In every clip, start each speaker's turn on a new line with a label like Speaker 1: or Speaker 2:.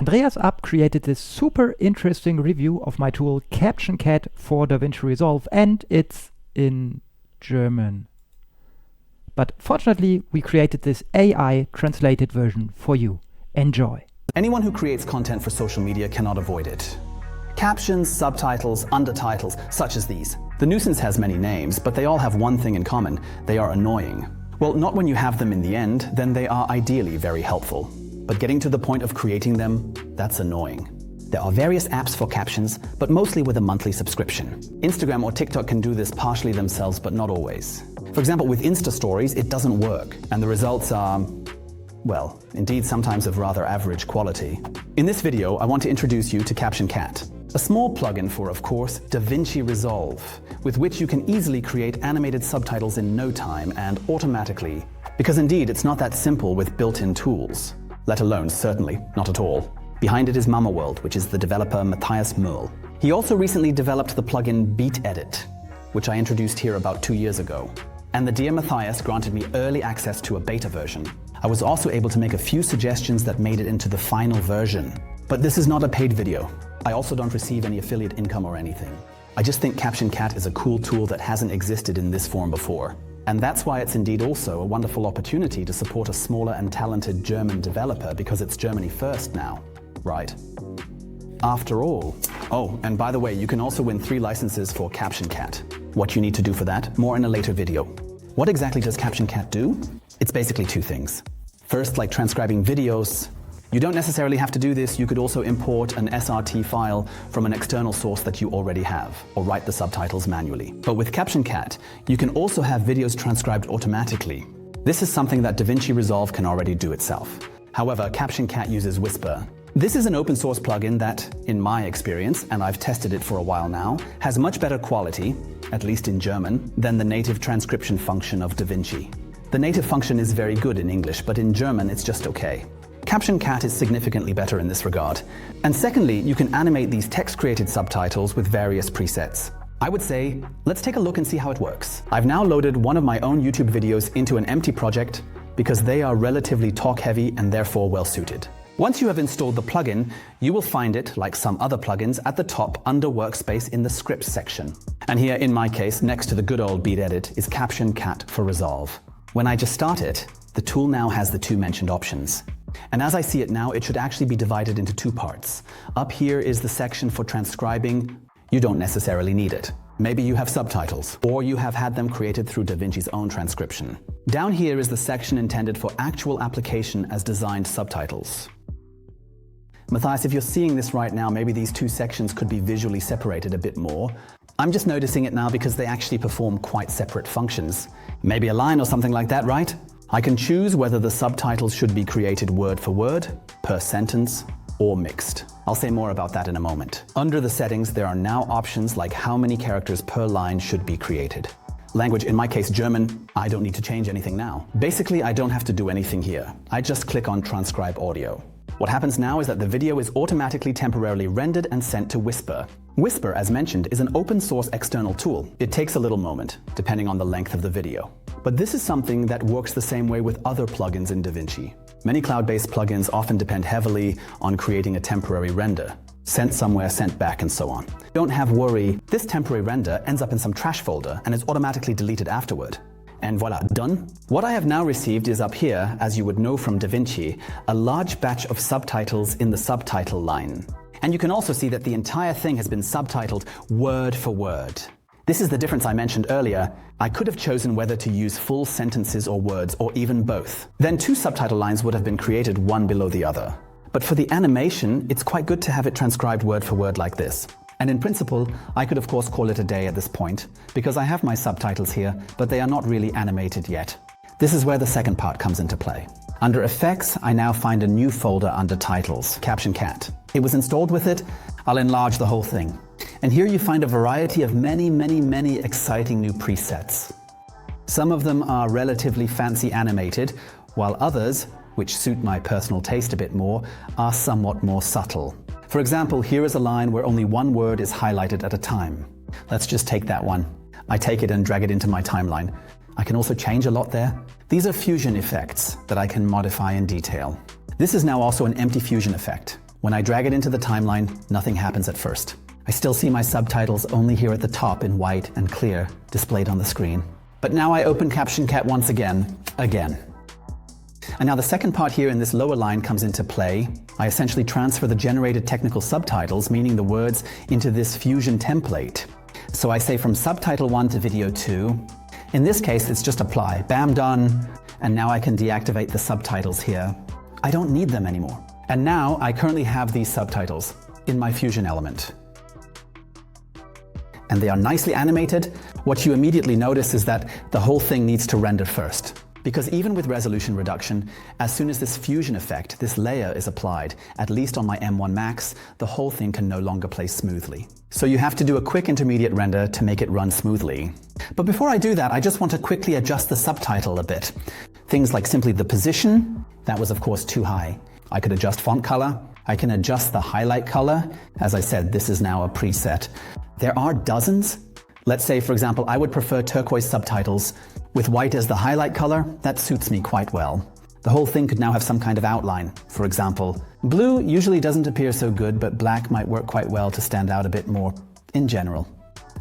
Speaker 1: Andreas Abt created this super interesting review of my tool Caption Cat for DaVinci Resolve, and it's in German. But fortunately, we created this AI translated version for you. Enjoy.
Speaker 2: Anyone who creates content for social media cannot avoid it. Captions, subtitles, undertitles, such as these. The nuisance has many names, but they all have one thing in common. They are annoying. Well, not when you have them in the end, then they are ideally very helpful. But getting to the point of creating them, that's annoying. There are various apps for captions, but mostly with a monthly subscription. Instagram or TikTok can do this partially themselves, but not always. For example, with Insta Stories, it doesn't work, and the results are, well, indeed sometimes of rather average quality. In this video, I want to introduce you to Caption Cat, a small plugin for, of course, DaVinci Resolve, with which you can easily create animated subtitles in no time and automatically. Because indeed, it's not that simple with built-in tools. Let alone, certainly, not at all. Behind it is Mama World, which is the developer Mathias Möhl. He also recently developed the plugin Beat Edit, which I introduced here about 2 years ago. And the dear Mathias granted me early access to a beta version. I was also able to make a few suggestions that made it into the final version. But this is not a paid video. I also don't receive any affiliate income or anything. I just think Caption Cat is a cool tool that hasn't existed in this form before. And that's why it's indeed also a wonderful opportunity to support a smaller and talented German developer, because it's Germany first now, right? After all. Oh, and by the way, you can also win 3 licenses for Caption Cat. What you need to do for that, more in a later video. What exactly does Caption Cat do? It's basically 2 things. First, like transcribing videos. You don't necessarily have to do this. You could also import an SRT file from an external source that you already have, or write the subtitles manually. But with Caption Cat, you can also have videos transcribed automatically. This is something that DaVinci Resolve can already do itself. However, Caption Cat uses Whisper. This is an open source plugin that, in my experience, and I've tested it for a while now, has much better quality, at least in German, than the native transcription function of DaVinci. The native function is very good in English, but in German it's just okay. Caption Cat is significantly better in this regard. And secondly, you can animate these text-created subtitles with various presets. I would say, let's take a look and see how it works. I've now loaded one of my own YouTube videos into an empty project because they are relatively talk-heavy and therefore well-suited. Once you have installed the plugin, you will find it, like some other plugins, at the top under Workspace in the Scripts section. And here, in my case, next to the good old Beat Edit, is Caption Cat for Resolve. When I just start it, the tool now has the 2 mentioned options. And as I see it now, it should actually be divided into 2 parts. Up here is the section for transcribing. You don't necessarily need it. Maybe you have subtitles, or you have had them created through DaVinci's own transcription. Down here is the section intended for actual application as designed subtitles. Matthias, if you're seeing this right now, maybe these 2 sections could be visually separated a bit more. I'm just noticing it now because they actually perform quite separate functions. Maybe a line or something like that, right? I can choose whether the subtitles should be created word for word, per sentence, or mixed. I'll say more about that in a moment. Under the settings, there are now options like how many characters per line should be created. Language, in my case German, I don't need to change anything now. Basically, I don't have to do anything here. I just click on Transcribe Audio. What happens now is that the video is automatically temporarily rendered and sent to Whisper. Whisper, as mentioned, is an open source external tool. It takes a little moment, depending on the length of the video. But this is something that works the same way with other plugins in DaVinci. Many cloud-based plugins often depend heavily on creating a temporary render. Sent somewhere, sent back, and so on. Don't have worry, this temporary render ends up in some trash folder and is automatically deleted afterward. And voila, done. What I have now received is up here, as you would know from DaVinci, a large batch of subtitles in the subtitle line. And you can also see that the entire thing has been subtitled word for word. This is the difference I mentioned earlier. I could have chosen whether to use full sentences or words, or even both. Then 2 subtitle lines would have been created one below the other. But for the animation, it's quite good to have it transcribed word for word like this. And in principle, I could of course call it a day at this point, because I have my subtitles here, but they are not really animated yet. This is where the second part comes into play. Under Effects, I now find a new folder under Titles, Caption Cat. It was installed with it. I'll enlarge the whole thing. And here you find a variety of many exciting new presets. Some of them are relatively fancy animated, while others, which suit my personal taste a bit more, are somewhat more subtle. For example, here is a line where only one word is highlighted at a time. Let's just take that one. I take it and drag it into my timeline. I can also change a lot there. These are fusion effects that I can modify in detail. This is now also an empty fusion effect. When I drag it into the timeline, nothing happens at first. I still see my subtitles only here at the top in white and clear, displayed on the screen. But now I open Caption Cat once again. And now the second part here in this lower line comes into play. I essentially transfer the generated technical subtitles, meaning the words, into this Fusion template. So I say from subtitle 1 to video 2. In this case, it's just apply. Bam, done. And now I can deactivate the subtitles here. I don't need them anymore. And now I currently have these subtitles in my Fusion element. And they are nicely animated. What you immediately notice is that the whole thing needs to render first. Because even with resolution reduction, as soon as this fusion effect, this layer is applied, at least on my M1 Max, the whole thing can no longer play smoothly. So you have to do a quick intermediate render to make it run smoothly. But before I do that, I just want to quickly adjust the subtitle a bit. Things like simply the position, that was of course too high. I could adjust font color. I can adjust the highlight color. As I said, this is now a preset. There are dozens. Let's say, for example, I would prefer turquoise subtitles with white as the highlight color. That suits me quite well. The whole thing could now have some kind of outline. For example, blue usually doesn't appear so good, but black might work quite well to stand out a bit more in general.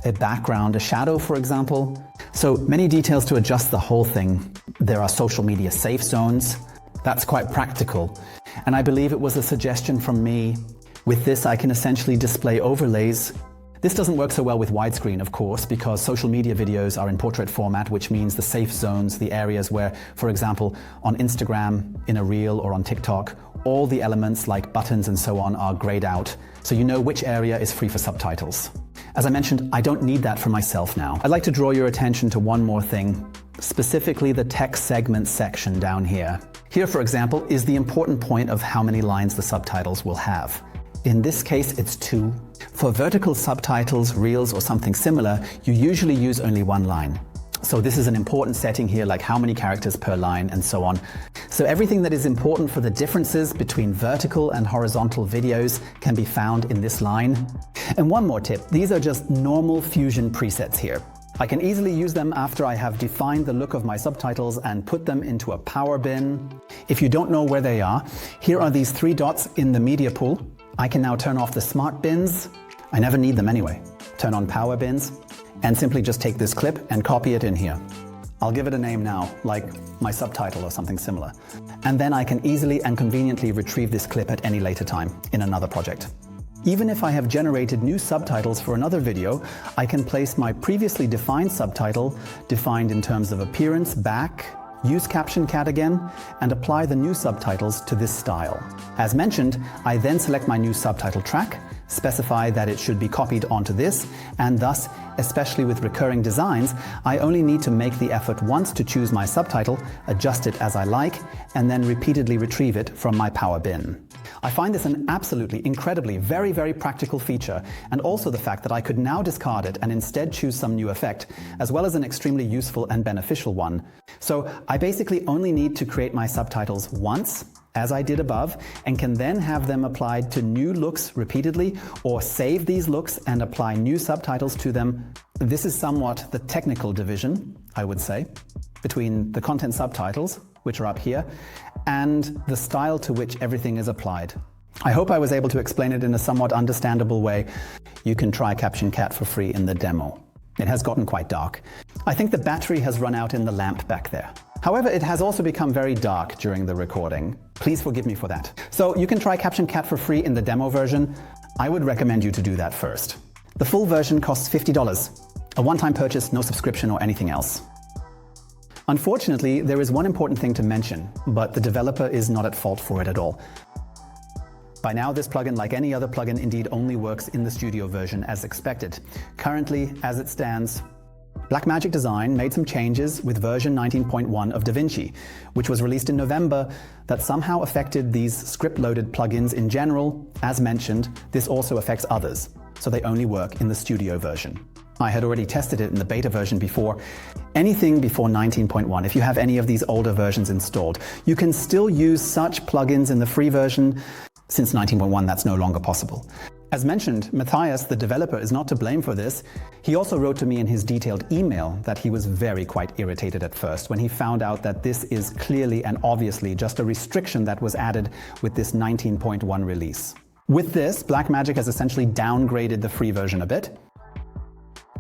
Speaker 2: A background, a shadow, for example. So many details to adjust the whole thing. There are social media safe zones. That's quite practical. And I believe it was a suggestion from me. With this, I can essentially display overlays. This doesn't work so well with widescreen, of course, because social media videos are in portrait format, which means the safe zones, the areas where, for example, on Instagram, in a reel, or on TikTok, all the elements like buttons and so on are grayed out, so you know which area is free for subtitles. As I mentioned, I don't need that for myself now. I'd like to draw your attention to one more thing, specifically the text segment section down here. Here, for example, is the important point of how many lines the subtitles will have. In this case, it's 2. For vertical subtitles, reels, or something similar, you usually use only 1 line. So this is an important setting here, like how many characters per line and so on. So everything that is important for the differences between vertical and horizontal videos can be found in this line. And one more tip, these are just normal Fusion presets here. I can easily use them after I have defined the look of my subtitles and put them into a power bin. If you don't know where they are, here are these 3 dots in the media pool. I can now turn off the smart bins. I never need them anyway. Turn on power bins and simply just take this clip and copy it in here. I'll give it a name now, like my subtitle or something similar. And then I can easily and conveniently retrieve this clip at any later time in another project. Even if I have generated new subtitles for another video, I can place my previously defined subtitle, defined in terms of appearance, back, use Caption Cat again, and apply the new subtitles to this style. As mentioned, I then select my new subtitle track, specify that it should be copied onto this, and thus, especially with recurring designs, I only need to make the effort once to choose my subtitle, adjust it as I like, and then repeatedly retrieve it from my power bin. I find this an absolutely, incredibly, very, very practical feature, and also the fact that I could now discard it and instead choose some new effect, as well as an extremely useful and beneficial one. So I basically only need to create my subtitles once, as I did above, and can then have them applied to new looks repeatedly, or save these looks and apply new subtitles to them. This is somewhat the technical division, I would say, between the content subtitles, which are up here, and the style to which everything is applied. I hope I was able to explain it in a somewhat understandable way. You can try Caption Cat for free in the demo. It has gotten quite dark. I think the battery has run out in the lamp back there. However, it has also become very dark during the recording. Please forgive me for that. So you can try Caption Cat for free in the demo version. I would recommend you to do that first. The full version costs $50. A one-time purchase, no subscription or anything else. Unfortunately, there is one important thing to mention, but the developer is not at fault for it at all. By now, this plugin, like any other plugin, indeed only works in the studio version as expected. Currently, as it stands, Blackmagic Design made some changes with version 19.1 of DaVinci, which was released in November, that somehow affected these script-loaded plugins in general. As mentioned, this also affects others, so they only work in the studio version. I had already tested it in the beta version before. Anything before 19.1, if you have any of these older versions installed, you can still use such plugins in the free version. Since 19.1, that's no longer possible. As mentioned, Mathias, the developer, is not to blame for this. He also wrote to me in his detailed email that he was quite irritated at first when he found out that this is clearly and obviously just a restriction that was added with this 19.1 release. With this, Blackmagic has essentially downgraded the free version a bit.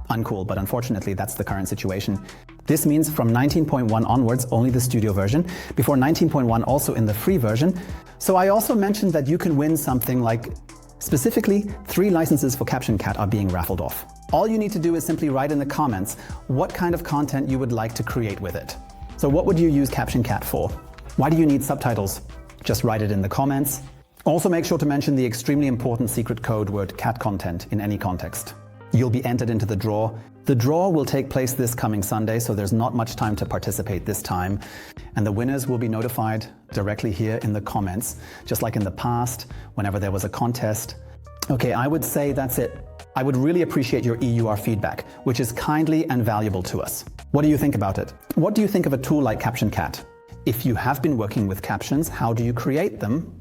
Speaker 2: Uncool, but unfortunately that's the current situation. This means from 19.1 onwards, only the studio version. Before 19.1, also in the free version. So I also mentioned that you can win something like, specifically, 3 licenses for Caption Cat are being raffled off. All you need to do is simply write in the comments what kind of content you would like to create with it. So what would you use Caption Cat for? Why do you need subtitles? Just write it in the comments. Also make sure to mention the extremely important secret code word cat content in any context. You'll be entered into the draw. The draw will take place this coming Sunday, so there's not much time to participate this time. And the winners will be notified directly here in the comments, just like in the past, whenever there was a contest. Okay, I would say that's it. I would really appreciate your EUR feedback, which is kindly and valuable to us. What do you think about it? What do you think of a tool like Caption Cat? If you have been working with captions, how do you create them?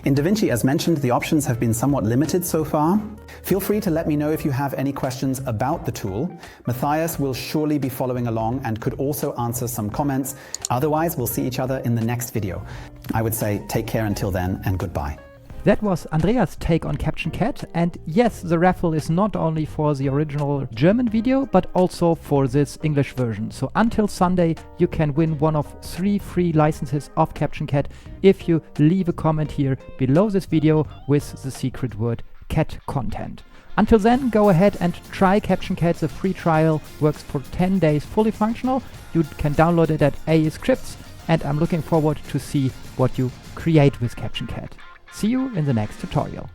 Speaker 2: In DaVinci, as mentioned, the options have been somewhat limited so far. Feel free to let me know if you have any questions about the tool. Mathias will surely be following along and could also answer some comments. Otherwise, we'll see each other in the next video. I would say take care until then and goodbye.
Speaker 1: That was Andreas' take on Caption Cat, and yes, the raffle is not only for the original German video, but also for this English version. So until Sunday, you can win one of 3 free licenses of Caption Cat if you leave a comment here below this video with the secret word cat content. Until then, go ahead and try Caption Cat. The free trial works for 10 days fully functional. You can download it at aescripts, and I'm looking forward to see what you create with Caption Cat. See you in the next tutorial.